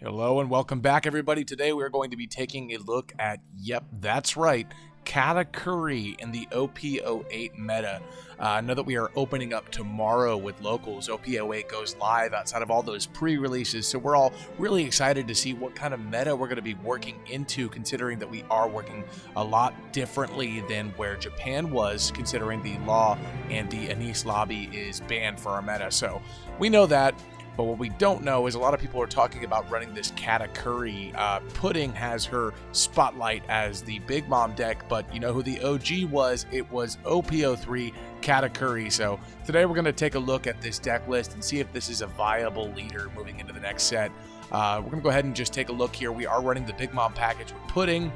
Hello and welcome back, everybody. Today we're going to be taking a look at, yep, that's right, Katakuri in the OP08 meta. Know that we are opening up tomorrow with locals. OP08 goes live outside of all those pre-releases, so we're all really excited to see what kind of meta we're going to be working into, considering that we are working a lot differently than where Japan was, considering the law and the Anis lobby is banned for our meta. So we know that. But what we don't know is a lot of people are talking about running this Katakuri. Pudding has her Spotlight as the Big Mom deck, but you know who the OG was? It was OP03 Katakuri. So today we're going to take a look at this deck list and see if this is a viable leader moving into the next set. We're going to go ahead and just take a look here. We are running the Big Mom package with Pudding.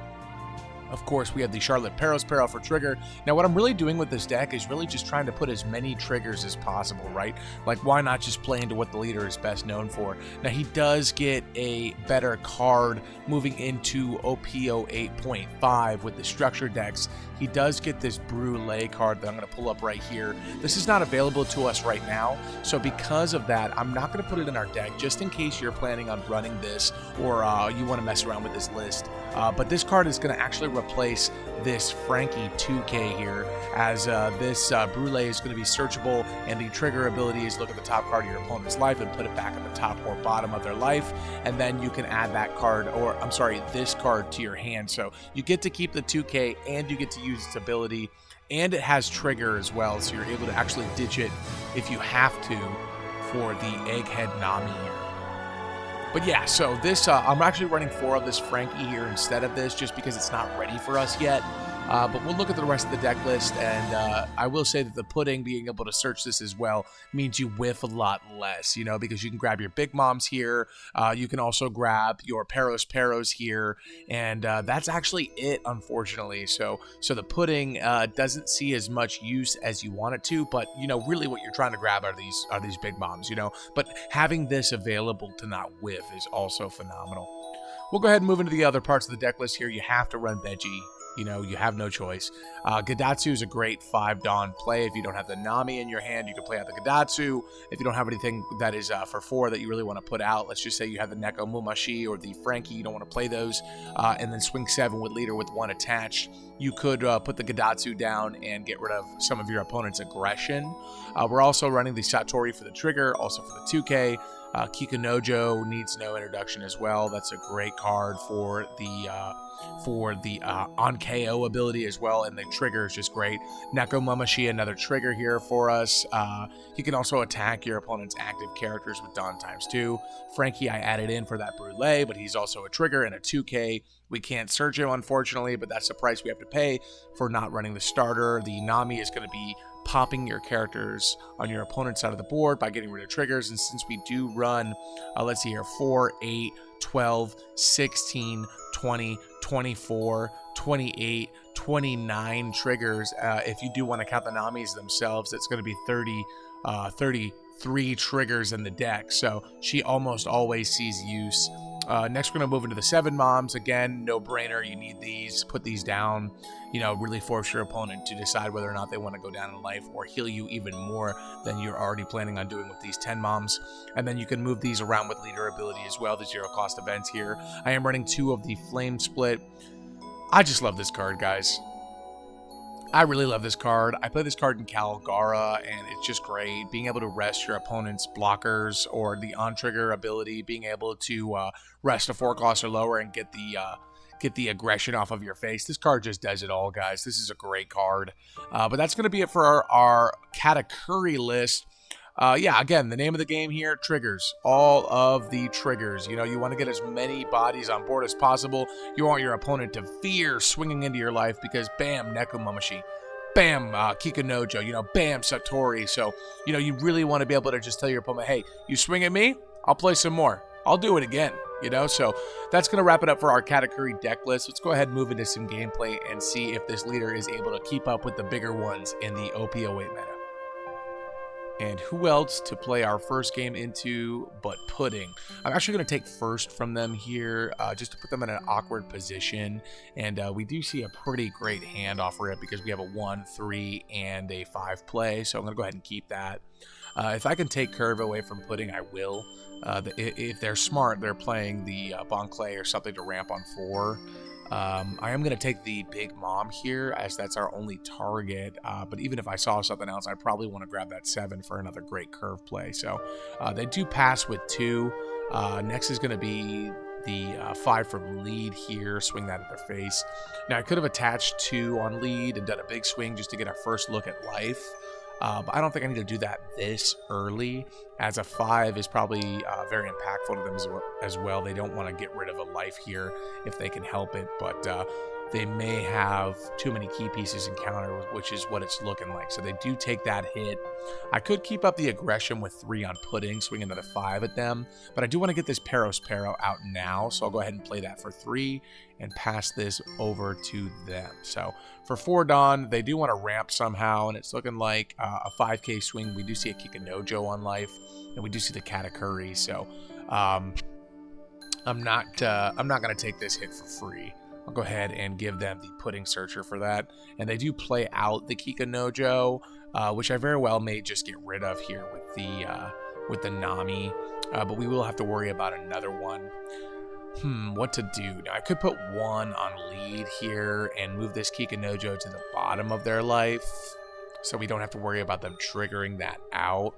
Of course, we have the Charlotte Perona for trigger. Now, what I'm really doing with this deck is really just trying to put as many triggers as possible, right? Like, why not just play into what the leader is best known for? Now, he does get a better card moving into OPO 8.5 with the structure decks. He does get this Brulee card that I'm going to pull up right here. This is not available to us right now, so because of that, I'm not going to put it in our deck, just in case you're planning on running this or you want to mess around with this list. But this card is going to actually replace this Frankie 2K here, as this Brulee is going to be searchable, and the trigger ability is look at the top card of your opponent's life and put it back at the top or bottom of their life, and then you can add that card, or I'm sorry, this card to your hand. So you get to keep the 2K and you get to use its ability, and it has trigger as well, so you're able to actually ditch it if you have to for the Egghead Nami here. But yeah, so this, I'm actually running 4 of this Frankie here instead of this, just because it's not ready for us yet. But we'll look at the rest of the deck list, and I will say that the Pudding, being able to search this as well, means you whiff a lot less, you know, because you can grab your Big Moms here, you can also grab your Peros here, and that's actually it, unfortunately. So the Pudding doesn't see as much use as you want it to, but, you know, really what you're trying to grab are these Big Moms, you know, but having this available to not whiff is also phenomenal. We'll go ahead and move into the other parts of the deck list here. You have to run Veggie. You know, you have no choice. Gadatsu is a great 5-Dawn play. If you don't have the Nami in your hand, you can play out the Gadatsu. If you don't have anything that is for 4 that you really want to put out, let's just say you have the Neko Mumashi or the Frankie, you don't want to play those, and then swing 7 with leader with 1 attached, you could put the Gadatsu down and get rid of some of your opponent's aggression. We're also running the Satori for the trigger, also for the 2K. Kikunojo needs no introduction as well. That's a great card for the on KO ability as well, and the trigger is just great. Neko Mumashi, another trigger here for us. You can also attack your opponent's active characters with Dawn ×2. Frankie I added in for that Brulee, but he's also a trigger and a 2K. We can't search him, unfortunately, but that's the price we have to pay for not running the starter. The Nami is going to be popping your characters on your opponent's side of the board by getting rid of triggers, and since we do run, let's see here, 4, 8, 12, 16, 20, 24, 28, 29 triggers. If you do want to count the Namis themselves, it's going to be 33 triggers in the deck, so she almost always sees use. Next, we're going to move into the 7 Moms. Again, no brainer. You need these. Put these down. You know, really force your opponent to decide whether or not they want to go down in life or heal you even more than you're already planning on doing with these 10 Moms. And then you can move these around with leader ability as well, the 0 cost events here. I am running 2 of the Flame Split. I just love this card, guys. I really love this card. I play this card in Kalgara, and it's just great. Being able to rest your opponent's blockers or the on-trigger ability, being able to rest a 4 cost or lower and get the aggression off of your face. This card just does it all, guys. This is a great card. But that's going to be it for our Katakuri list. Yeah, again, the name of the game here, triggers. All of the triggers. You know, you want to get as many bodies on board as possible. You want your opponent to fear swinging into your life because, bam, Neko Mumashi. Bam, Kikunojo. You know, bam, Satori. So, you know, you really want to be able to just tell your opponent, hey, you swing at me, I'll play some more. I'll do it again. You know, so that's going to wrap it up for our Katakuri deck list. Let's go ahead and move into some gameplay and see if this leader is able to keep up with the bigger ones in the OP08 meta. And who else to play our first game into but Pudding? I'm actually going to take first from them here just to put them in an awkward position. And we do see a pretty great hand off rip because we have a 1, 3, and a 5 play. So I'm going to go ahead and keep that. If I can take curve away from pudding, I will. If they're smart, they're playing the Bon Clay or something to ramp on 4. I am going to take the Big Mom here, as that's our only target. But even if I saw something else, I'd probably want to grab that 7 for another great curve play. So they do pass with 2. Next is going to be the 5 from lead here. Swing that at their face. Now, I could have attached 2 on lead and done a big swing just to get our first look at life. But I don't think I need to do that this early, as a 5 is probably very impactful to them as well. They don't want to get rid of a life here if they can help it, but they may have too many key pieces in counter, which is what it's looking like. So they do take that hit. I could keep up the aggression with 3 on pudding, swing another 5 at them, but I do want to get this Pero out now, so I'll go ahead and play that for 3 and pass this over to them. So for 4 Dawn, they do want to ramp somehow, and it's looking like a 5K swing. We do see a Kikanojo on life, and we do see the Katakuri. So I'm not going to take this hit for free. I'll go ahead and give them the Pudding Searcher for that. And they do play out the Kikanojo, which I very well may just get rid of here with the Nami. But we will have to worry about another one. What to do? Now, I could put 1 on lead here and move this Kikanojo to the bottom of their life, so we don't have to worry about them triggering that out.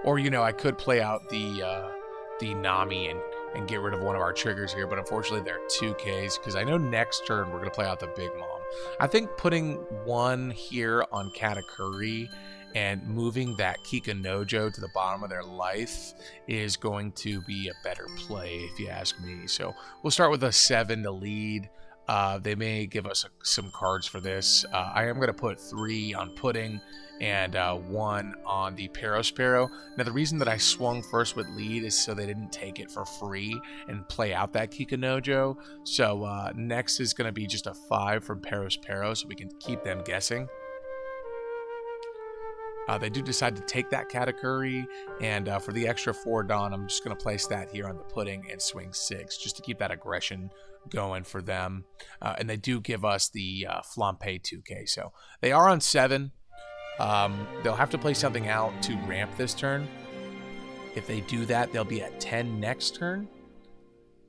Or, I could play out the Nami and get rid of one of our triggers here, but unfortunately they're 2Ks, because I know next turn we're going to play out the Big Mom. I think putting 1 here on Katakuri and moving that Kikanojo to the bottom of their life is going to be a better play, if you ask me. So we'll start with a 7 to lead. They may give us some cards for this. I am going to put 3 on pudding and 1 on the Pero. Now, the reason that I swung first with lead is so they didn't take it for free and play out that Kikanojo. So next is going to be just a 5 from Pero, so we can keep them guessing. They do decide to take that Katakuri, and for the extra 4 Dawn, I'm just going to place that here on the pudding and swing 6, just to keep that aggression going for them. And they do give us the Flampe 2K, so they are on 7. They'll have to play something out to ramp this turn. If they do that, they'll be at 10 next turn.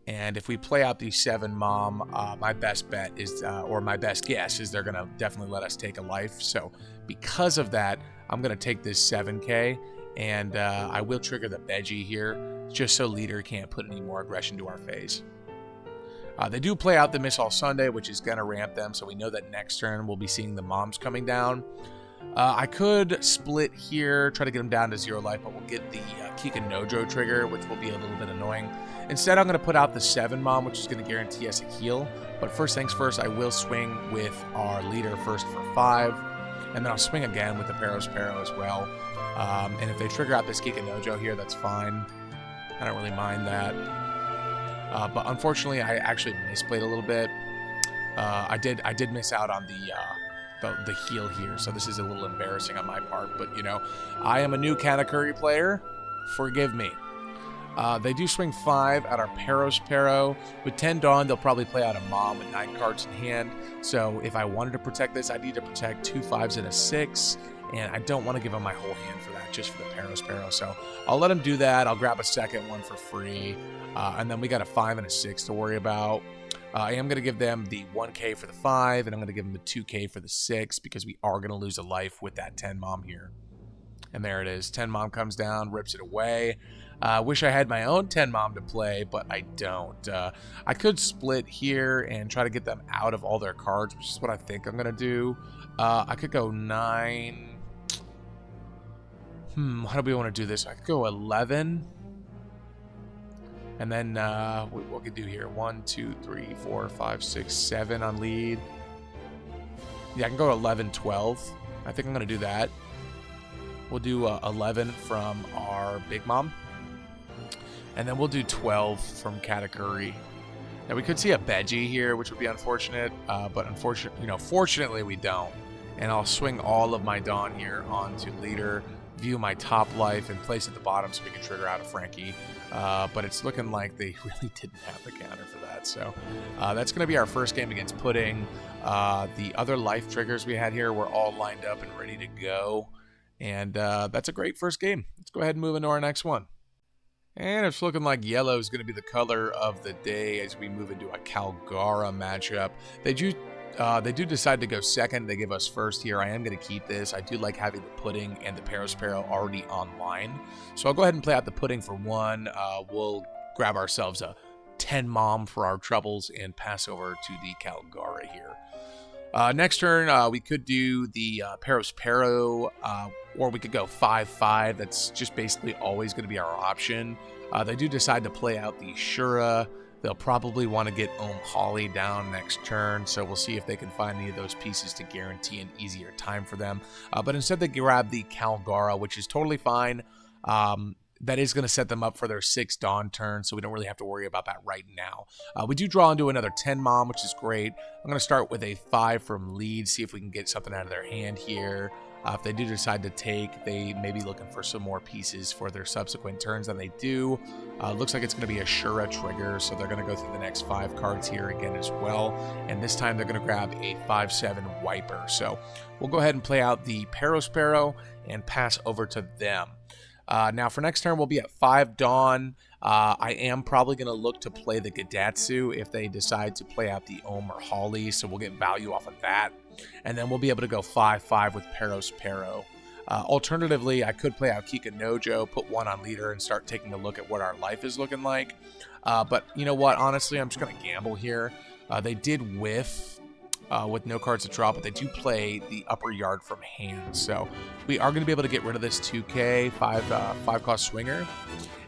And if we play out the 7 Mom, my best bet is, or my best guess is, they're going to definitely let us take a life. So because of that, I'm going to take this 7K, and I will trigger the Veggie here, just so leader can't put any more aggression to our face. They do play out the Miss All Sunday, which is going to ramp them, so we know that next turn we'll be seeing the Moms coming down. I could split here, try to get them down to 0 life, but we'll get the Kikanojo trigger, which will be a little bit annoying. Instead, I'm going to put out the 7 Mom, which is going to guarantee us a heal. But first things first, I will swing with our leader first for 5, and then I'll swing again with the Pero as well. And if they trigger out this Kikanojo here, that's fine. I don't really mind that. But unfortunately, I actually misplayed a little bit. I did miss out on the heal here, so this is a little embarrassing on my part, but I am a new Katakuri player. Forgive me. They do swing 5 at our Pero. With 10 Dawn, they'll probably play out a Mom with 9 cards in hand. So if I wanted to protect this, I need to protect 2 5s and a 6, and I don't want to give them my whole hand for that, just for the Pero. So I'll let them do that. I'll grab a second one for free, and then we got a 5 and a 6 to worry about. I am going to give them the 1K for the 5, and I'm going to give them the 2K for the 6, because we are going to lose a life with that 10 Mom here. And there it is. 10 Mom comes down, rips it away. Wish I had my own 10 Mom to play, but I don't. I could split here and try to get them out of all their cards, which is what I think I'm going to do. I could go 9. How do we want to do this? I could go 11. And then what could do here? 1, 2, 3, 4, 5, 6, 7 on lead. Yeah, I can go 11, 12. I think I'm going to do that. We'll do 11 from our Big Mom. And then we'll do 12 from Katakuri. Now, we could see a Veggie here, which would be unfortunate. But fortunately, we don't. And I'll swing all of my Dawn here onto leader. view my top life and place at the bottom so we can trigger out a Frankie. But it's looking like they really didn't have the counter for that. So that's going to be our first game against Pudding. The other life triggers we had here were all lined up and ready to go. And that's a great first game. Let's go ahead and move into our next one. And it's looking like yellow is going to be the color of the day as we move into a Kalgara matchup. They do decide to go second. They give us first here. I am going to keep this. I do like having the Pudding and the Perospero already online. So I'll go ahead and play out the Pudding for one. We'll grab ourselves a 10 mom for our troubles and pass over to the Kalgara here. Next turn, we could do the Perospero, or we could go 5-5. That's just basically always going to be our option. They do decide to play out the Shura. They'll probably want to get Holly down next turn, so we'll see if they can find any of those pieces to guarantee an easier time for them. But instead they grab the Kalgara, which is totally fine. That is going to set them up for their 6 Dawn turn, so we don't really have to worry about that right now. We do draw into another 10 Mom, which is great. I'm going to start with a 5 from lead, see if we can get something out of their hand here. If they do decide to take, they may be looking for some more pieces for their subsequent turns than they do. Looks like it's going to be a Shura trigger, so they're going to go through the next 5 cards here again as well. And this time they're going to grab a 5-7 Wiper. So we'll go ahead and play out the Perospero and pass over to them. Now for next turn, we'll be at 5 Dawn. I am probably going to look to play the Gadatsu if they decide to play out the or Holly, so we'll get value off of that. And then we'll be able to go 5-5 with Perospero. Alternatively, I could play out Kikanojo, put 1 on leader, and start taking a look at what our life is looking like. But you know what? Honestly, I'm just going to gamble here. They did whiff with no cards to draw, but they do play the upper yard from hand. So we are going to be able to get rid of this 2K 5-cost swinger.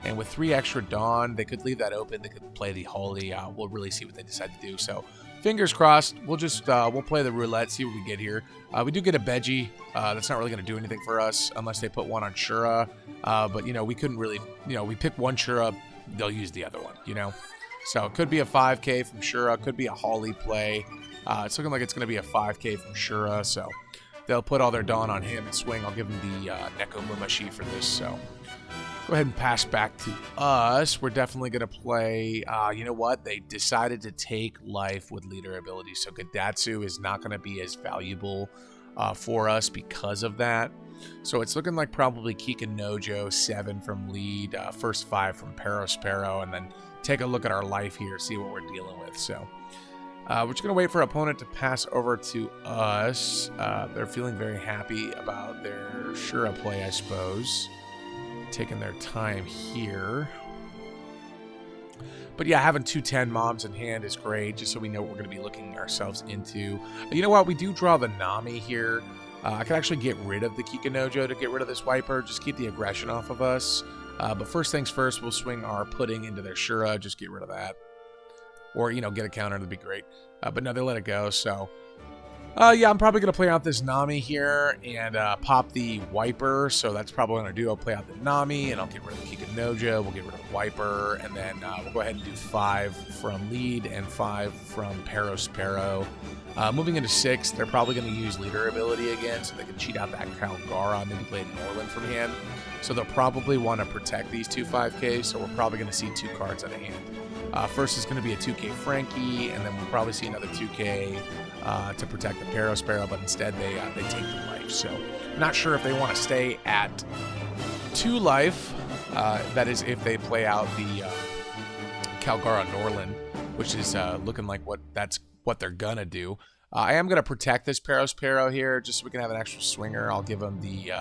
And with 3 extra Dawn, they could leave that open. They could play the Holy. We'll really see what they decide to do. So fingers crossed. We'll just we'll play the roulette, see what we get here. We do get a Beji. That's not really going to do anything for us unless they put 1 on Shura. But, you know, we couldn't really, you know, we pick 1 Shura, they'll use the other one, you know. So it could be a 5K from Shura, could be a Holly play. It's looking like it's going to be a 5K from Shura, so they'll put all their Dawn on him and swing. I'll give him the Neko Mumashi for this, so go ahead and pass back to us. We're definitely going to play, you know what? They decided to take life with leader ability, so Gadatsu is not going to be as valuable for us because of that. So it's looking like probably Kikanojo, 7 from lead, first 5 from Perospero, and then take a look at our life here, see what we're dealing with, so... we're just going to wait for our opponent to pass over to us. They're feeling very happy about their Shura play, I suppose. Taking their time here. But yeah, having 2 10 moms in hand is great, just so we know what we're going to be looking ourselves into. You know what? We do draw the Nami here. I could actually get rid of the Kikanojo to get rid of this Wiper. Just keep the aggression off of us. But first things first, we'll swing our Pudding into their Shura. Just get rid of that. Or, you know, get a counter, that'd be great. But no, they let it go, so... yeah, I'm probably going to play out this Nami here and pop the Wiper, so that's probably what I'm going to do. I'll play out the Nami, and I'll get rid of the Kikanojo, we'll get rid of the Wiper, and then we'll go ahead and do 5 from lead and 5 from Perospero. Moving into 6, they're probably going to use leader ability again, so they can cheat out that Kalgara, maybe play Norland from hand. So they'll probably want to protect these 2 5Ks, so we're probably going to see 2 cards out of hand. First is going to be a 2K Frankie, and then we'll probably see another 2K to protect the Perospero, but instead they take the life. So I'm not sure if they want to stay at 2 life. That is if they play out the Kalgara Norland, which is looking like that's what they're going to do. I am going to protect this Perospero here just so we can have an extra swinger. I'll give them the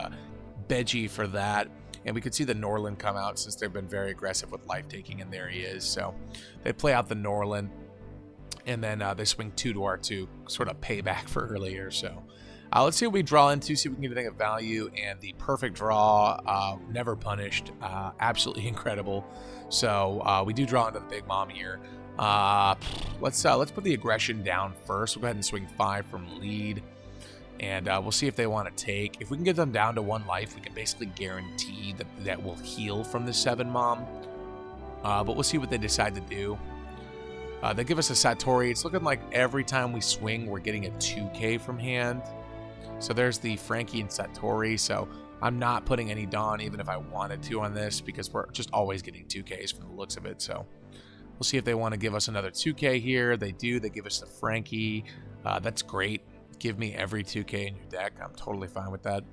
Beji for that. And we could see the Norland come out since they've been very aggressive with life taking, and there he is. So they play out the Norland, and then they swing 2 to our 2, sort of payback for earlier. So let's see what we draw into, see if we can get anything of value. And the perfect draw, never punished, absolutely incredible. So we do draw into the Big Mom here. Let's put the aggression down first. We'll go ahead and swing 5 from lead. And we'll see if they want to take. If we can get them down to 1 life, we can basically guarantee that will heal from the 7 Mom. But we'll see what they decide to do. They give us a Satori. It's looking like every time we swing, we're getting a 2K from hand. So there's the Frankie and Satori. So I'm not putting any Dawn even if I wanted to on this because we're just always getting 2Ks from the looks of it. So we'll see if they want to give us another 2K here. They do. They give us the Frankie. That's great. Give me every 2K in your deck. I'm totally fine with that.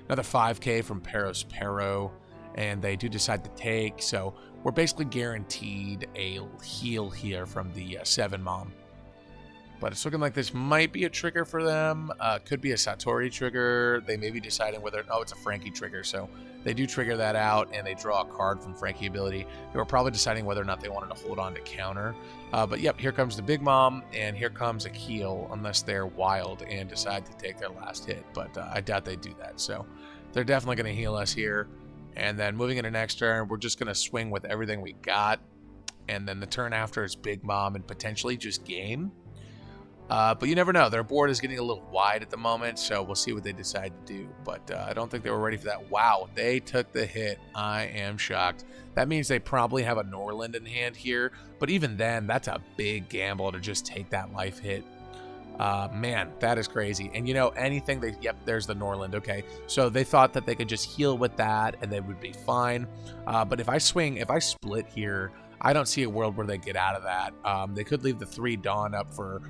Another 5K from Pero, and they do decide to take. So we're basically guaranteed a heal here from the 7 Mom. But it's looking like this might be a trigger for them. Could be a Satori trigger. They may be deciding whether... Oh, it's a Frankie trigger. So they do trigger that out, and they draw a card from Frankie ability. They were probably deciding whether or not they wanted to hold on to counter. But yep, here comes the Big Mom, and here comes a heal, unless they're wild and decide to take their last hit. But I doubt they do that. So they're definitely going to heal us here. And then moving into next turn, we're just going to swing with everything we got. And then the turn after is Big Mom and potentially just game. But you never know. Their board is getting a little wide at the moment, so we'll see what they decide to do. But I don't think they were ready for that. Wow, they took the hit. I am shocked. That means they probably have a Norland in hand here. But even then, that's a big gamble to just take that life hit. Man, that is crazy. And you know, anything they... Yep, there's the Norland. Okay, so they thought that they could just heal with that and they would be fine. But if I split here, I don't see a world where they get out of that. They could leave the 3 Dawn up for...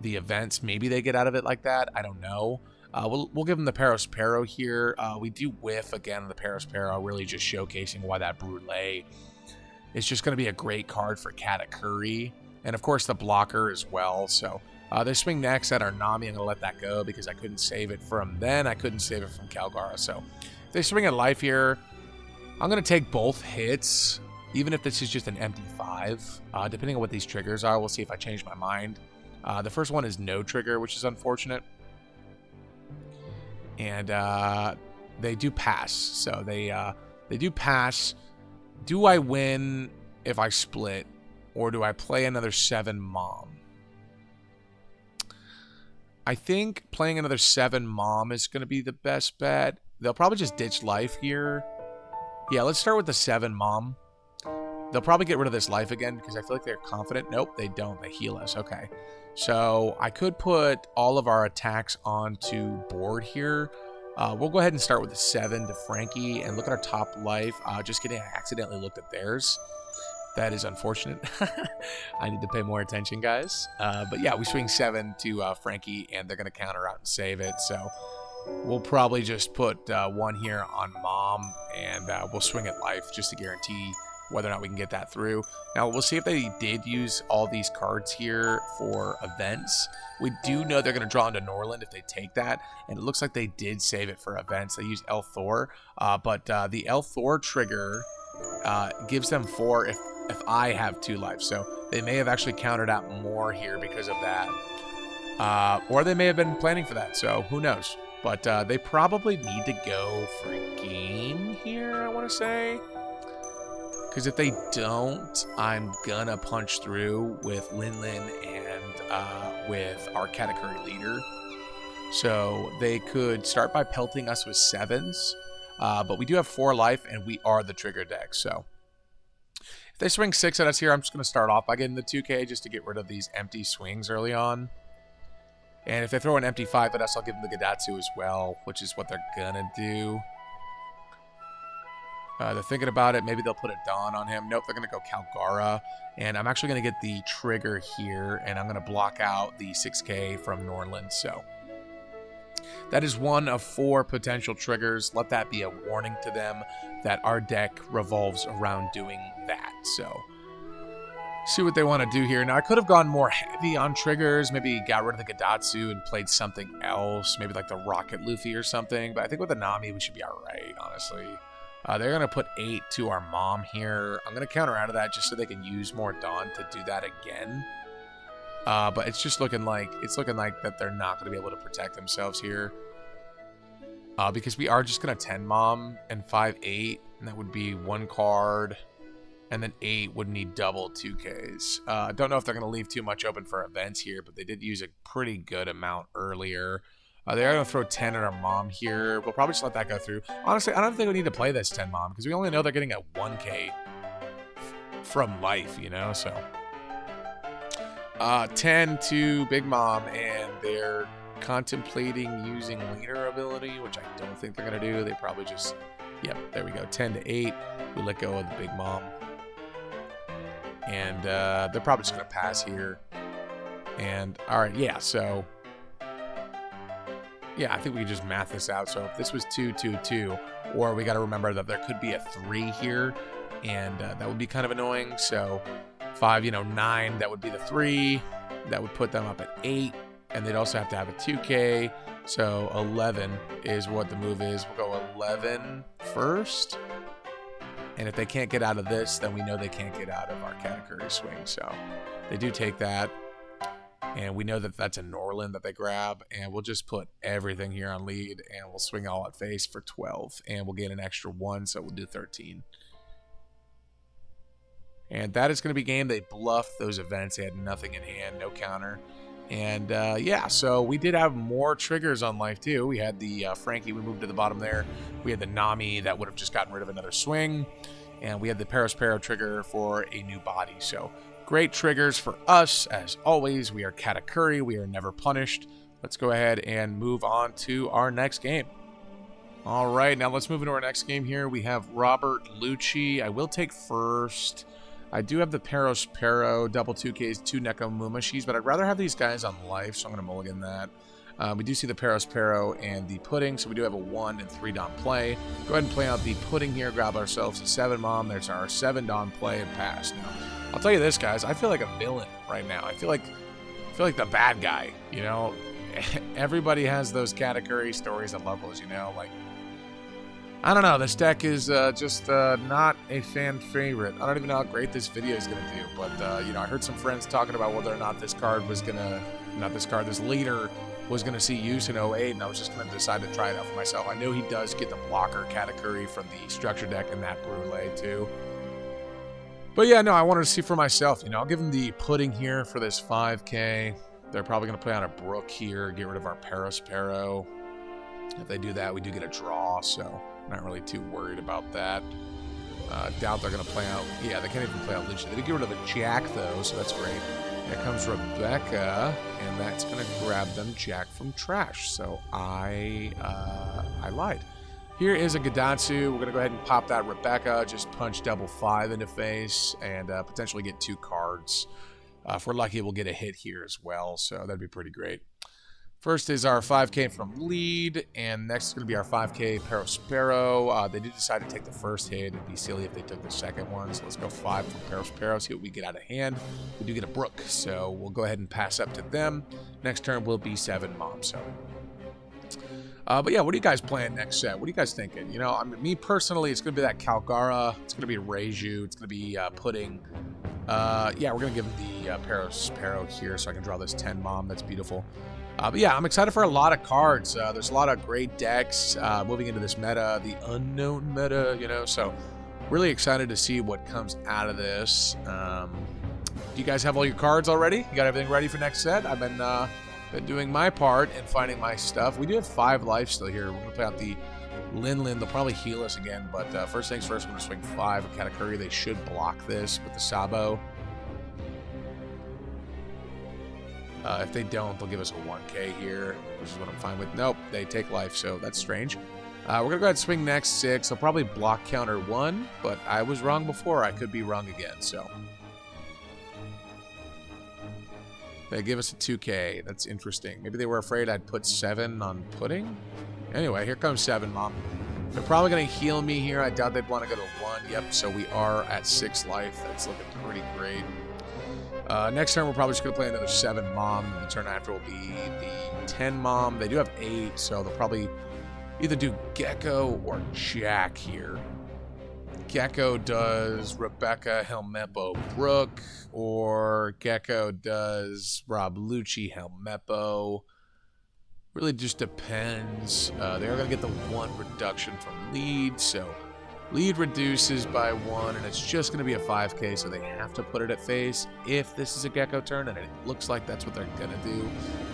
the events. Maybe they get out of it like that. I don't know. We'll give them the Pero here. We do whiff again the Pero, really just showcasing why that Brûlée is just going to be a great card for Katakuri. And of course the blocker as well. So they swing next at our Nami. I'm going to let that go because I couldn't save it from then. I couldn't save it from Kalgara. So if they swing at life here, I'm going to take both hits, even if this is just an empty 5. Depending on what these triggers are, we'll see if I change my mind. The first one is no trigger, which is unfortunate. And they do pass. So they do pass. Do I win if I split? Or do I play another 7 Mom? I think playing another 7 Mom is going to be the best bet. They'll probably just ditch life here. Yeah, let's start with the 7 Mom. They'll probably get rid of this life again because I feel like they're confident. Nope, they don't. They heal us. Okay. So I could put all of our attacks onto board here. We'll go ahead and start with the 7 to Frankie and look at our top life. Just kidding, I accidentally looked at theirs. That is unfortunate. I need to pay more attention, guys. But yeah, we swing 7 to Frankie and they're going to counter out and save it. So we'll probably just put 1 here on Mom and we'll swing at life just to guarantee whether or not we can get that through. Now, we'll see if they did use all these cards here for events. We do know they're going to draw into Norland if they take that, and it looks like they did save it for events. They used El Thor, but the El Thor trigger gives them 4 if I have 2 lives, so they may have actually countered out more here because of that. Or they may have been planning for that, so who knows. But they probably need to go for a game here, I want to say. Because if they don't, I'm gonna punch through with Lin and with our Katakuri leader. So they could start by pelting us with 7s. But we do have 4 life, and we are the trigger deck. So if they swing 6 at us here, I'm just going to start off by getting the 2K just to get rid of these empty swings early on. And if they throw an empty 5 at us, I'll give them the Gadatsu as well, which is what they're going to do. They're thinking about it. Maybe they'll put a Dawn on him. Nope, they're going to go Kalgara. And I'm actually going to get the trigger here, and I'm going to block out the 6K from Norland. So that is 1 of 4 potential triggers. Let that be a warning to them that our deck revolves around doing that. So see what they want to do here. Now, I could have gone more heavy on triggers. Maybe got rid of the Gadatsu and played something else. Maybe like the Rocket Luffy or something. But I think with the Nami, we should be all right, honestly. They're going to put 8 to our Mom here. I'm going to counter out of that just so they can use more Dawn to do that again. But it's just looking like that they're not going to be able to protect themselves here. Because we are just going to 10 Mom and 5-8. And that would be 1 card. And then 8 would need double 2Ks. I don't know if they're going to leave too much open for events here. But they did use a pretty good amount earlier. They are going to throw 10 at our Mom here. We'll probably just let that go through. Honestly, I don't think we need to play this 10 Mom. Because we only know they're getting a 1K from life, you know? So 10 to Big Mom. And they're contemplating using leader ability, which I don't think they're going to do. They probably just, yep, there we go, 10 to 8. We let go of the big mom. And they're probably just going to pass here. And, all right, yeah, so, yeah, I think we can just math this out. So if this was 2, 2, 2, or we got to remember that there could be a 3 here, and that would be kind of annoying. So 5, 9, that would be the 3. That would put them up at 8, and they'd also have to have a 2K. So 11 is what the move is. We'll go 11 first. And if they can't get out of this, then we know they can't get out of our Katakuri swing. So they do take that. And we know that that's a Norland that they grab. And we'll just put everything here on lead. And we'll swing all at face for 12. And we'll get an extra 1, so we'll do 13. And that is going to be game. They bluffed those events. They had nothing in hand, no counter. And yeah, so we did have more triggers on life too. We had the Frankie, we moved to the bottom there. We had the Nami that would have just gotten rid of another swing. And we had the Perospero trigger for a new body. So great triggers for us. As always, we are Katakuri. We are never punished. Let's go ahead and move on to our next game. All right, now let's move into our next game here. We have Robert Lucci. I will take first. I do have the Perospero, double 2Ks, 2 Nekomumashis, but I'd rather have these guys on life, so I'm going to mulligan that. We do see the Perospero and the Pudding, so we do have a 1 and 3 Don play. Go ahead and play out the Pudding here, grab ourselves a 7 Mom. There's our 7 Don play and pass. Now, I'll tell you this, guys. I feel like a villain right now. I feel like the bad guy, Everybody has those Katakuri stories. I love those, like, I don't know. This deck is just not a fan favorite. I don't even know how great this video is going to do. But, I heard some friends talking about whether or not this card was going to... this leader was going to see use in 08. And I was just going to decide to try it out for myself. I know he does get the blocker Katakuri from the structure deck and that Brule, too. But, yeah, no, I wanted to see for myself. I'll give him the Pudding here for this 5K. They're probably going to play on a Brook here. Get rid of our Perospero. If they do that, we do get a draw, so... Not really too worried about that. Doubt they're going to play out. Yeah, they can't even play out Lucci. They did get rid of a Jack, though, so that's great. Here comes Rebecca, and that's going to grab them Jack from trash. So I lied. Here is a Gadatsu. We're going to go ahead and pop that Rebecca. Just punch double 5 into face and potentially get 2 cards. If we're lucky, we'll get a hit here as well, so that'd be pretty great. First is our 5K from lead, and next is going to be our 5K Perospero. They did decide to take the first hit. It'd be silly if they took the second one, so let's go 5 from Perospero, see what we get out of hand. We do get a Brook, so we'll go ahead and pass up to them. Next turn will be 7 Mom, so. But yeah, what are you guys playing next set? What are you guys thinking? Me personally, it's going to be that Kalgara. It's going to be Reiju. It's going to be Pudding. Yeah, we're going to give him the Perospero here so I can draw this 10 Mom. That's beautiful. But yeah, I'm excited for a lot of cards. There's a lot of great decks moving into this meta, the unknown meta, so really excited to see what comes out of this. Do you guys have all your cards already? You got everything ready for next set? I've been doing my part and finding my stuff. We do have 5 life still here. We're going to play out the Lin. They'll probably heal us again, but first things first, we're going to swing 5 with Katakuri. They should block this with the Sabo. If they don't, they'll give us a 1K here, which is what I'm fine with. Nope, they take life, so that's strange. We're going to go ahead and swing next 6. They'll probably block counter 1, but I was wrong before. I could be wrong again, so. They give us a 2K. That's interesting. Maybe they were afraid I'd put 7 on Pudding? Anyway, here comes 7, Mom. They're probably going to heal me here. I doubt they'd want to go to 1. Yep, so we are at 6 life. That's looking pretty great. Next turn, we're probably just going to play another 7 Mom. And the turn after will be the 10 Mom. They do have 8, so they'll probably either do Gecko or Jack here. Gecko does Rebecca Helmeppo Brook, or Gecko does Rob Lucci Helmeppo. Really just depends. They are going to get the 1 reduction from lead, so lead reduces by 1, and it's just going to be a 5K, so they have to put it at face if this is a Gecko turn, and it looks like that's what they're going to do.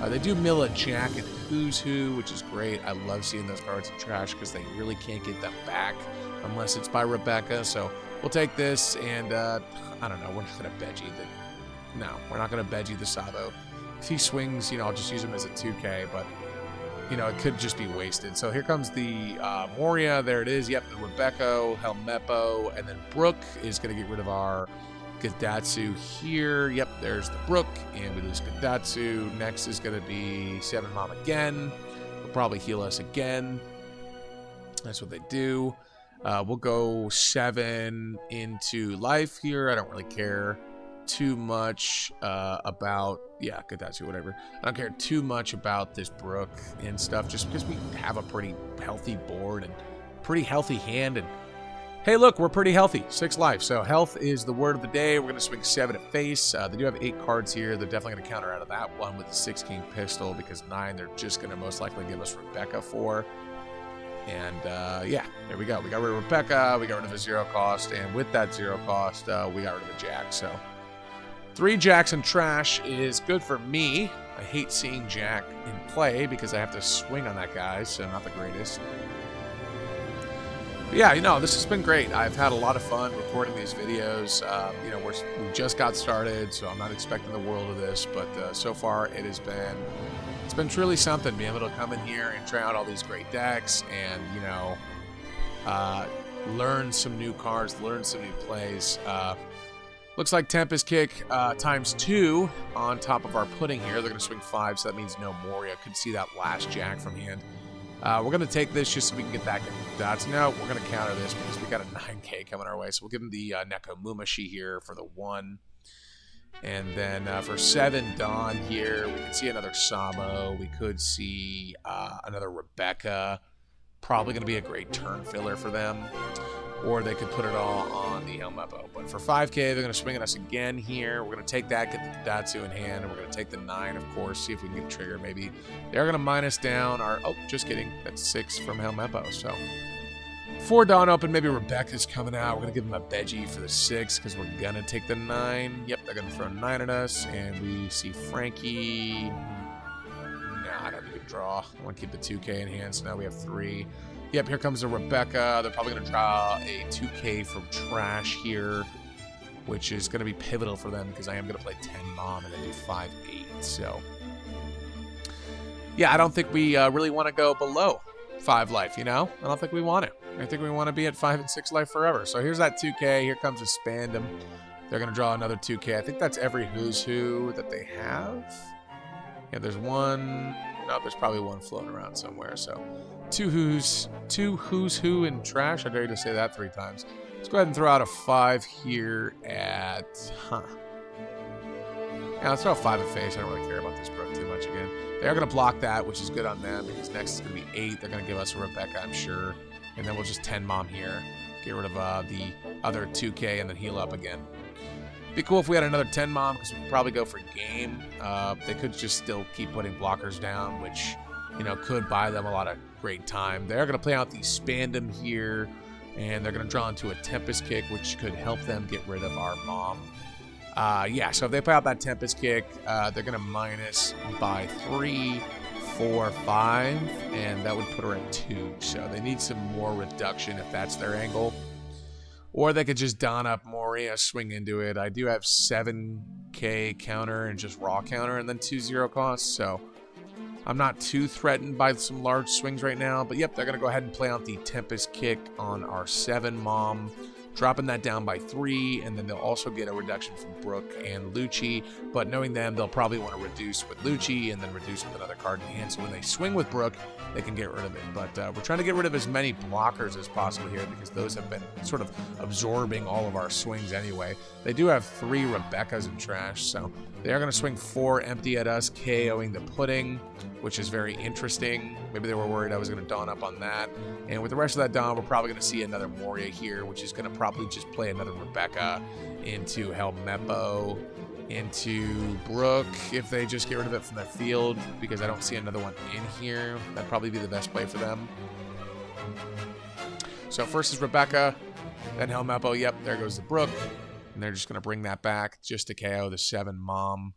They do mill a Jack and Who's Who, which is great. I love seeing those cards in trash because they really can't get them back unless it's by Rebecca. So we'll take this, and I don't know. We're not going to Veggie the... No, we're not going to Veggie the Sabo. If he swings, you know, I'll just use him as a 2K, but, you know, it could just be wasted. So here comes the Moria. There it is. Yep, the Rebecca, Helmeppo, and then Brooke is going to get rid of our Gadatsu here. Yep, there's the Brook, and we lose Gadatsu. Next is going to be 7 Mom again. They'll probably heal us again. That's what they do. We'll go 7 into life here. I don't really care too much about, yeah, Gadatsu, whatever. I don't care too much about this Brook and stuff, just because we have a pretty healthy board and pretty healthy hand, and hey, look, we're pretty healthy. 6 life. So health is the word of the day. We're going to swing 7 at face. They do have 8 cards here. They're definitely going to counter out of that one with the 6-king pistol, because 9 they're just going to most likely give us Rebecca for. And yeah, there we go. We got rid of Rebecca. We got rid of a 0 cost. And with that 0 cost, we got rid of a jack. So 3 jacks and trash is good for me. I hate seeing jack in play because I have to swing on that guy, so not the greatest. But yeah, you know, this has been great. I've had a lot of fun recording these videos. You know, we just got started, so I'm not expecting the world of this, but so far it's been truly something being able to come in here and try out all these great decks and, you know, learn some new cards, learn some new plays. Looks like Tempest Kick times 2 on top of our pudding here. They're going to swing 5, so that means no Moria. Could see that last jack from hand. We're going to take this just so we can get back into the dots. No, we're going to counter this because we got a 9K coming our way. So we'll give him the Neko Mumashi here for the 1. And then for 7 Dawn here, we can see another Samo. We could see another Rebecca. Probably going to be a great turn filler for them. Or they could put it all on the Helmeppo. But for 5K, they're going to swing at us again here. We're going to take that, get the Gadatsu in hand, and we're going to take the 9, of course, see if we can get a trigger. Maybe they're going to minus down our... Oh, just kidding. That's 6 from Helmeppo. So 4 Dawn open. Maybe Rebecca's coming out. We're going to give them a Veggie for the 6 because we're going to take the 9. Yep, they're going to throw 9 at us. And we see Frankie. Nah, I don't need to draw. I want to keep the 2K in hand, so now we have 3. Yep, here comes a Rebecca. They're probably going to draw a 2K from trash here, which is going to be pivotal for them because I am going to play 10 Mom and then do 5-8. So, yeah, I don't think we really want to go below 5 life, you know? I don't think we want to. I think we want to be at 5 and 6 life forever. So here's that 2K. Here comes a Spandam. They're going to draw another 2K. I think that's every Who's Who that they have. Yeah, there's one... No, there's probably one floating around somewhere, so... 2 Who's Who in trash. I dare you to say that 3 times. Let's go ahead and throw out a 5 here at... Yeah, let's throw a 5 at face. I don't really care about this Brook too much again. They're going to block that, which is good on them, because next is going to be 8. They're going to give us a Rebecca, I'm sure. And then we'll just 10 Mom here. Get rid of the other 2K and then heal up again. Be cool if we had another 10 Mom, because we could probably go for game. They could just still keep putting blockers down, which, you know, could buy them a lot of great time. They're going to play out the Spandam here, and they're going to draw into a Tempest Kick, which could help them get rid of our Mom. Yeah, so if they play out that Tempest Kick, they're going to minus by 3, 4, 5, and that would put her at 2. So they need some more reduction if that's their angle. Or they could just don up Moria, swing into it. I do have 7K counter and just raw counter and then 2 0 costs, so I'm not too threatened by some large swings right now. But yep, they're going to go ahead and play out the Tempest Kick on our 7 Mom, dropping that down by 3, and then they'll also get a reduction from Brooke and Lucci. But knowing them, they'll probably want to reduce with Lucci and then reduce with another card in hand. So when they swing with Brooke, they can get rid of it. But we're trying to get rid of as many blockers as possible here because those have been sort of absorbing all of our swings anyway. They do have 3 Rebeccas in trash, so they are going to swing 4 empty at us, KOing the pudding, which is very interesting. Maybe they were worried I was going to dawn up on that. And with the rest of that dawn, we're probably going to see another Moria here, which is going to probably just play another Rebecca into Helmeppo, into Brooke, if they just get rid of it from their field, because I don't see another one in here. That'd probably be the best play for them. So first is Rebecca, then Helmeppo. Yep, there goes the Brooke. And they're just going to bring that back just to KO the 7 Mom.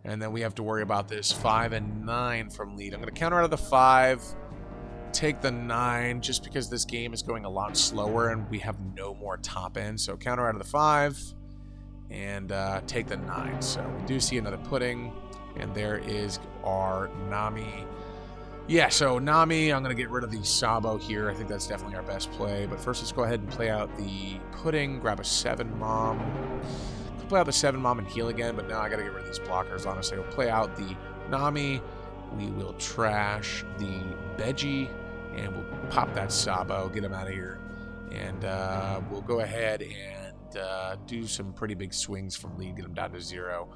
And then we have to worry about this 5 and 9 from lead. I'm going to counter out of the 5, take the 9, just because this game is going a lot slower and we have no more top end. So counter out of the 5 and take the 9. So we do see another pudding. And there is our Nami. Yeah, so Nami, I'm going to get rid of the Sabo here. I think that's definitely our best play. But first, let's go ahead and play out the Pudding, grab a 7 Mom. Could play out the 7 Mom and heal again, but now I got to get rid of these blockers, honestly. We'll play out the Nami. We will trash the Veggie, and we'll pop that Sabo, get him out of here. And we'll go ahead and do some pretty big swings from lead, get him down to 0.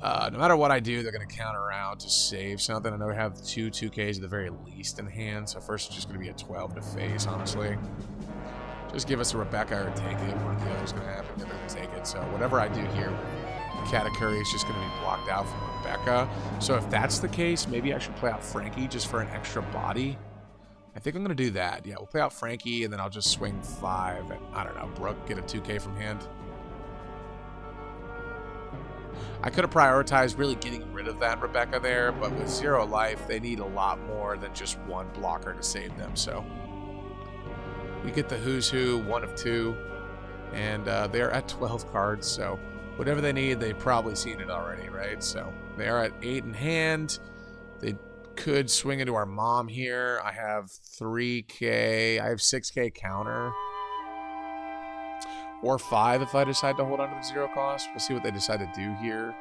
No matter what I do, they're going to counter out to save something. I know we have 2Ks at the very least in hand, so first it's just going to be a 12 to face, honestly. Just give us a Rebecca or take it. One or the other's going to happen. They're going to take it. So whatever I do here with Katakuri is just going to be blocked out from Rebecca. So if that's the case, maybe I should play out Frankie just for an extra body. I think I'm going to do that. Yeah, we'll play out Frankie, and then I'll just swing 5 and, I don't know, Brooke, get a 2K from hand. I could have prioritized really getting rid of that Rebecca there, but with 0 life, they need a lot more than just 1 blocker to save them. So we get the Who's Who, 1 of 2, and they're at 12 cards. So whatever they need, they've probably seen it already, right? So they are at 8 in hand. They could swing into our Mom here. I have 3K. I have 6K counter. Or 5 if I decide to hold on to the 0 cost. We'll see what they decide to do here.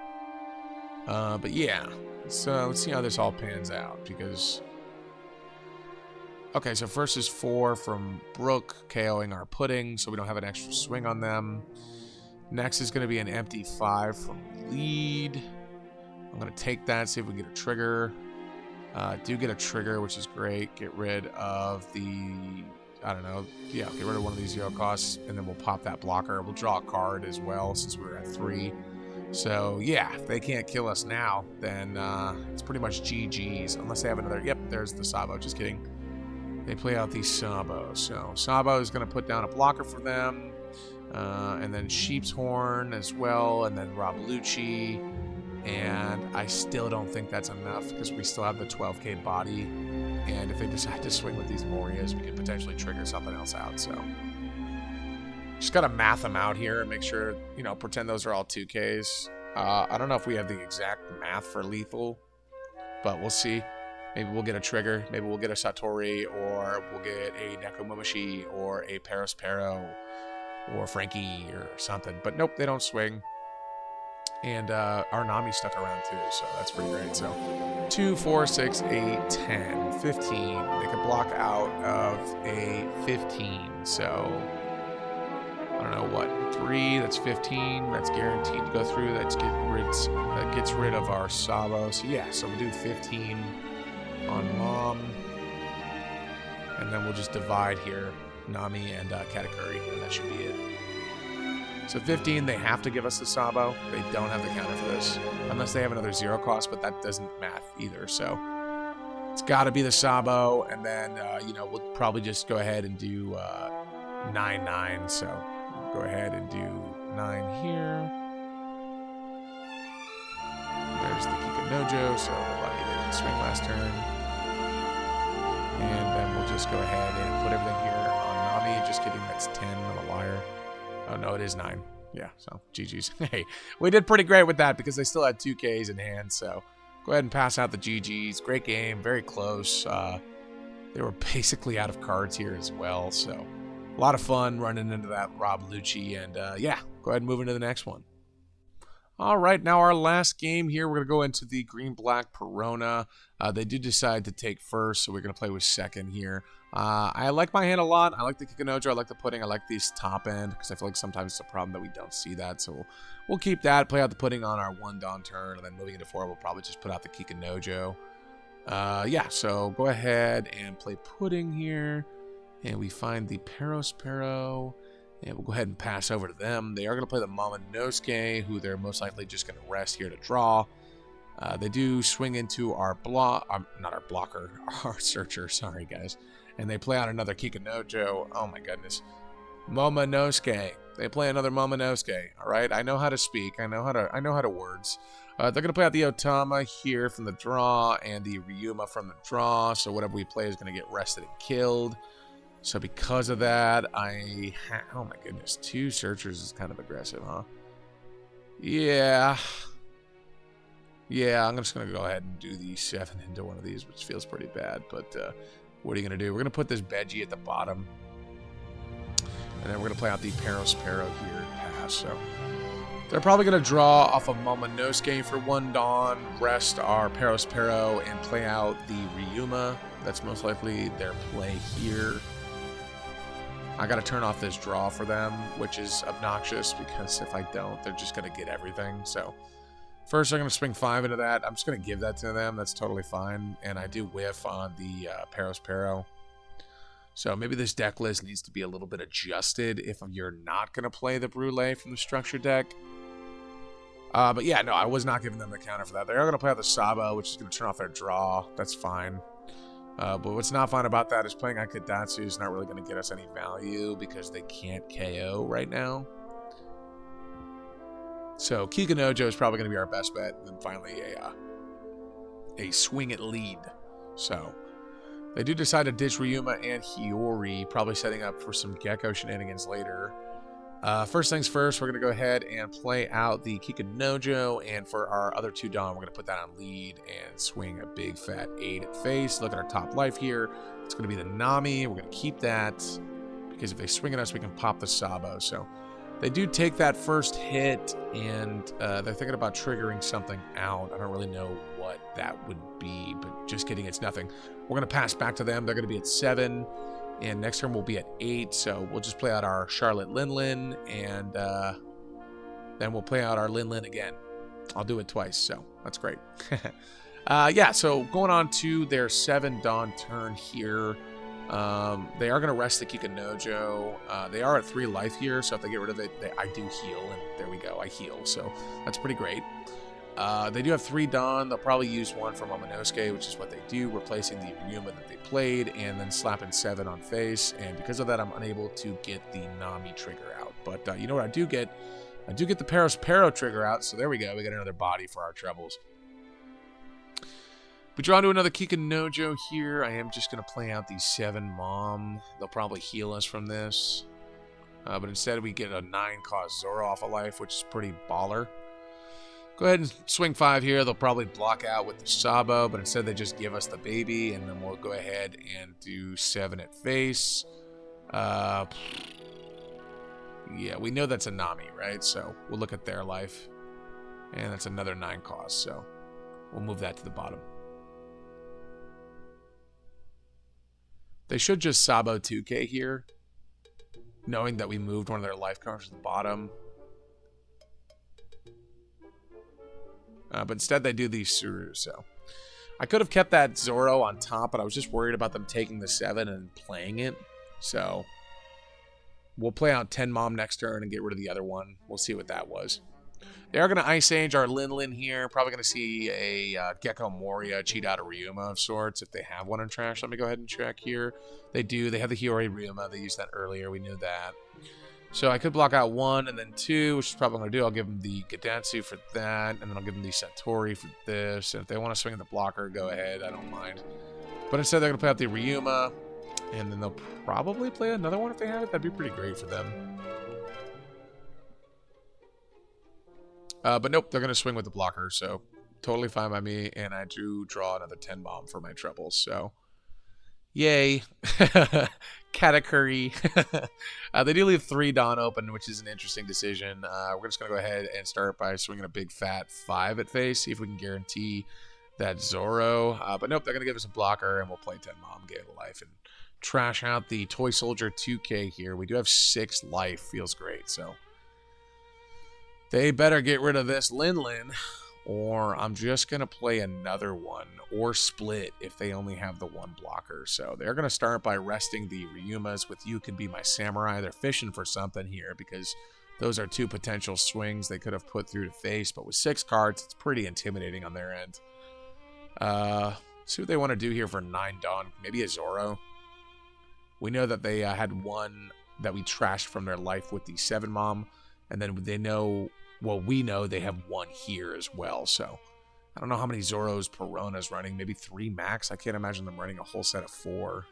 But yeah, so let's see how this all pans out. Because, okay, so first is 4 from Brooke, KOing our Pudding, so we don't have an extra swing on them. Next is going to be an empty 5 from lead. I'm going to take that, see if we can get a trigger. Do get a trigger, which is great. Get rid of the... I don't know. Yeah, get rid of one of these 0 costs, and then we'll pop that blocker. We'll draw a card as well since we're at 3. So, yeah, if they can't kill us now, then it's pretty much GG's. Unless they have another... Yep, there's the Sabo. Just kidding. They play out these Sabo. So, Sabo is going to put down a blocker for them. And then Sheep's Horn as well. And then Rob Lucci. And I still don't think that's enough because we still have the 12K body. And if they decide to swing with these Morias, we could potentially trigger something else out. So just got to math them out here and make sure, you know, pretend those are all 2Ks. I don't know if we have the exact math for lethal, but we'll see. Maybe we'll get a trigger. Maybe we'll get a Satori, or we'll get a Nekomomoshi, or a Pero, or Frankie, or something. But nope, they don't swing. And our Nami stuck around too, so that's pretty great. So 2, 4, 6, 8, 10, 15. They could block out of a 15. So I don't know what, 3. That's 15. That's guaranteed to go through. That gets rid of our Sabo. So yeah, so we'll do 15 on Mom, and then we'll just divide here, Nami and Katakuri, and that should be it. So 15, they have to give us the Sabo. They don't have the counter for this. Unless they have another 0 cost, but that doesn't math either. So it's got to be the Sabo. And then, you know, we'll probably just go ahead and do 9-9. So we'll go ahead and do 9 here. There's the Kikanojo, so they didn't swing last turn. And then we'll just go ahead and put everything here on Nami. Just kidding, that's 10. I'm a liar. Oh, no, it is 9. Yeah, so GG's. Hey, we did pretty great with that because they still had 2Ks in hand. So go ahead and pass out the GG's. Great game, very close. They were basically out of cards here as well. So a lot of fun running into that Rob Lucci. And yeah, go ahead and move into the next one. All right, now our last game here, we're going to go into the green-black Perona. They did decide to take first, so we're going to play with second here. I like my hand a lot. I like the Kikanojo. I like the Pudding. I like these top end because I feel like sometimes it's a problem that we don't see that. So we'll keep that, play out the Pudding on our 1 Dawn turn, and then moving into 4, we'll probably just put out the Kikanojo. Yeah, so go ahead and play Pudding here. And we find the Pero. And we'll go ahead and pass over to them. They are going to play the Momonosuke, who they're most likely just going to rest here to draw. They do swing into our not our blocker, our searcher. Sorry, guys. And they play out another Kikanojo. Oh my goodness, Momonosuke. They play another Momonosuke. All right, I know how to speak. I know how to words. They're going to play out the Otama here from the draw and the Ryuma from the draw. So whatever we play is going to get rested and killed. So because of that, oh my goodness, 2 searchers is kind of aggressive, huh? Yeah. Yeah, I'm just going to go ahead and do the 7 into one of these, which feels pretty bad. But what are you going to do? We're going to put this Veggie at the bottom. And then we're going to play out the Pero here pass. So they're probably going to draw off of Momonosuke for 1 Dawn, rest our Pero, and play out the Ryuma. That's most likely their play here. I got to turn off this draw for them, which is obnoxious because if I don't, they're just going to get everything. So first, they're going to swing 5 into that. I'm just going to give that to them. That's totally fine. And I do whiff on the Pero. So maybe this deck list needs to be a little bit adjusted if you're not going to play the Brûlée from the structure deck. But yeah, no, I was not giving them the counter for that. They are going to play out the Sabo, which is going to turn off their draw. That's fine. But what's not fine about that is playing on Kadatsu is not really going to get us any value because they can't KO right now. So Kikanojo is probably going to be our best bet. And then finally a swing at lead. So they do decide to ditch Ryuma and Hiyori, probably setting up for some Gecko shenanigans later. First things first, we're going to go ahead and play out the Kikanojo, and for our other 2 Dawn, we're going to put that on lead and swing a big fat 8 at face. Look at our top life here. It's going to be the Nami. We're going to keep that because if they swing at us, we can pop the Sabo. So they do take that first hit, and they're thinking about triggering something out. I don't really know what that would be, but just kidding, it's nothing. We're going to pass back to them. They're going to be at 7. And next turn we'll be at 8, so we'll just play out our Charlotte Lin, and then we'll play out our Lin again. I'll do it twice, so that's great. Yeah, so going on to their 7 Dawn turn here. They are going to rest the Kikanojo. They are at 3 life here, so if they get rid of it, I do heal, and there we go, I heal, so that's pretty great. They do have 3 Dawn. They'll probably use 1 from Momonosuke, which is what they do, replacing the Ryuma that they played, and then slapping 7 on face. And because of that, I'm unable to get the Nami trigger out. But you know what I do get? I do get the Pero trigger out, so there we go. We got another body for our troubles. We draw into another Kikanojo here. I am just going to play out the 7 Mom. They'll probably heal us from this. But instead, we get a 9-cost Zoro off of life, which is pretty baller. Go ahead and swing 5 here. They'll probably block out with the Sabo, but instead they just give us the baby, and then we'll go ahead and do 7 at face. Yeah, we know that's a Nami, right? So we'll look at their life. And that's another 9 cost, so we'll move that to the bottom. They should just Sabo 2K here, knowing that we moved one of their life cards to the bottom. But instead they do these Suru, so I could have kept that Zoro on top, but I was just worried about them taking the 7 and playing it. So we'll play out 10 Mom next turn and get rid of the other one. We'll see what that was. They are going to Ice Age our Lin here. Probably going to see a Gecko Moria cheat out a Ryuma of sorts if they have one in trash. Let me go ahead and check here. They do. They have the Hiyori Ryuma. They used that earlier. We knew that. So I could block out 1 and then 2, which is probably going to do. I'll give them the Gadatsu for that, and then I'll give them the Satori for this. And if they want to swing the blocker, go ahead. I don't mind. But instead, they're going to play out the Ryuma, and then they'll probably play another one if they have it. That'd be pretty great for them. But nope, they're going to swing with the blocker, so totally fine by me. And I do draw another 10 Bomb for my troubles, so yay. Katakuri. They do leave 3 Dawn open, which is an interesting decision. We're just going to go ahead and start by swinging a big fat 5 at face, see if we can guarantee that Zoro. But nope, they're going to give us a blocker, and we'll play 10 Mom, get a life, and trash out the Toy Soldier 2K here. We do have 6 life. Feels great, so they better get rid of this Lin, or I'm just going to play another one, or split if they only have the 1 blocker. So they're going to start by resting the Ryumas with You Can Be My Samurai. They're fishing for something here because those are 2 potential swings they could have put through to face, but with 6 cards, it's pretty intimidating on their end. See what they want to do here for 9 Dawn. Maybe a Zoro. We know that they had 1 that we trashed from their life with the 7 Mom, and then they know... Well, we know they have 1 here as well, so I don't know how many Zoros Perona's running. Maybe 3 max? I can't imagine them running a whole set of 4.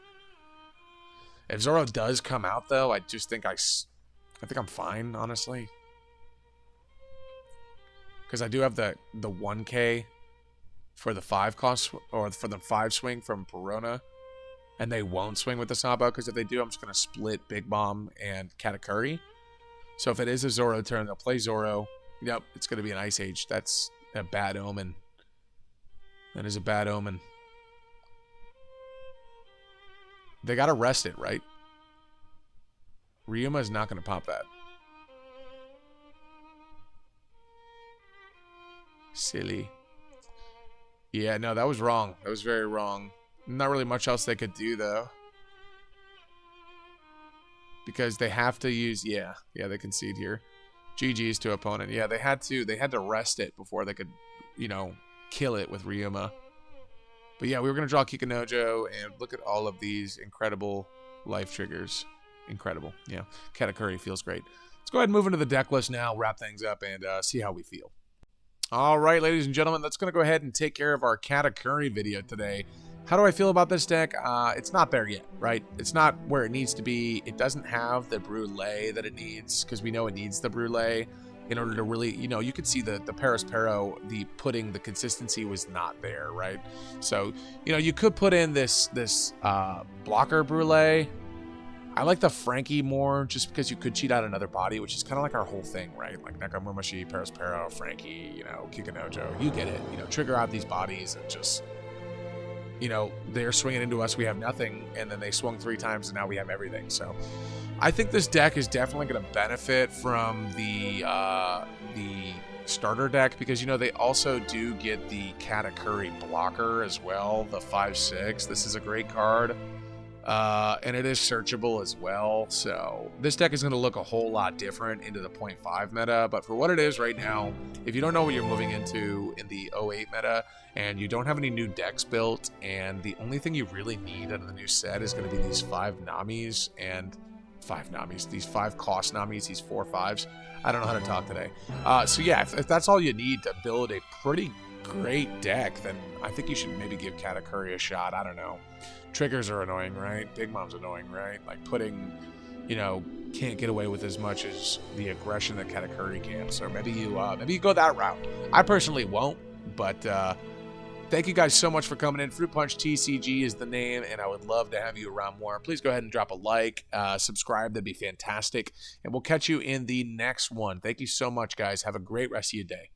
If Zoro does come out, though, I just think I think I'm fine, honestly. Because I do have the 1K for the 5 cost or for the 5 swing from Perona, and they won't swing with the Sabo, because if they do, I'm just going to split Big Bomb and Katakuri. So if it is a Zoro turn, they'll play Zoro. Yep, it's going to be an Ice Age. That's a bad omen. That is a bad omen. They got to rest it, right? Ryuma is not going to pop that. Silly. Yeah, no, that was wrong. That was very wrong. Not really much else they could do, though. Because they have to use... Yeah, they concede here. GG's to opponent. Yeah, they had to rest it before they could, you know, kill it with Ryuma. But yeah, we were going to draw Kikunojo, and look at all of these incredible life triggers. Incredible. Yeah, Katakuri feels great. Let's go ahead and move into the deck list now, wrap things up, and see how we feel. All right, ladies and gentlemen, that's going to go ahead and take care of our Katakuri video today. How do I feel about this deck? It's not there yet, right? It's not where it needs to be. It doesn't have the Brûlée that it needs, because we know it needs the Brûlée in order to really, you know, you could see the Paris Pero, the consistency was not there, right? So, you know, you could put in this blocker Brûlée. I like the Frankie more, just because you could cheat out another body, which is kind of like our whole thing, right? Like Nakamumashi, Paris Pero, Frankie, you know, Kikunojo. You get it. You know, trigger out these bodies and just, you know, they're swinging into us, we have nothing, and then they swung 3 times, and now we have everything. So I think this deck is definitely going to benefit from the starter deck, because, you know, they also do get the Katakuri blocker as well, the 5/6. This is a great card. And it is searchable as well, so this deck is going to look a whole lot different into the 0.5 meta, but for what it is right now, if you don't know what you're moving into in the 08 meta, and you don't have any new decks built, and the only thing you really need out of the new set is going to be these 5 Namis, these 5 cost Namis, these 4 5s. I don't know how to talk today. So yeah, if that's all you need to build a pretty great deck, then I think you should maybe give Katakuri a shot. I don't know. Triggers are annoying, right? Big Mom's annoying, right? Like putting, you know, can't get away with as much as the aggression that Katakuri can. So maybe you go that route. I personally won't, but thank you guys so much for coming in. Fruit Punch TCG is the name, and I would love to have you around more. Please go ahead and drop a like, subscribe. That'd be fantastic. And we'll catch you in the next one. Thank you so much, guys. Have a great rest of your day.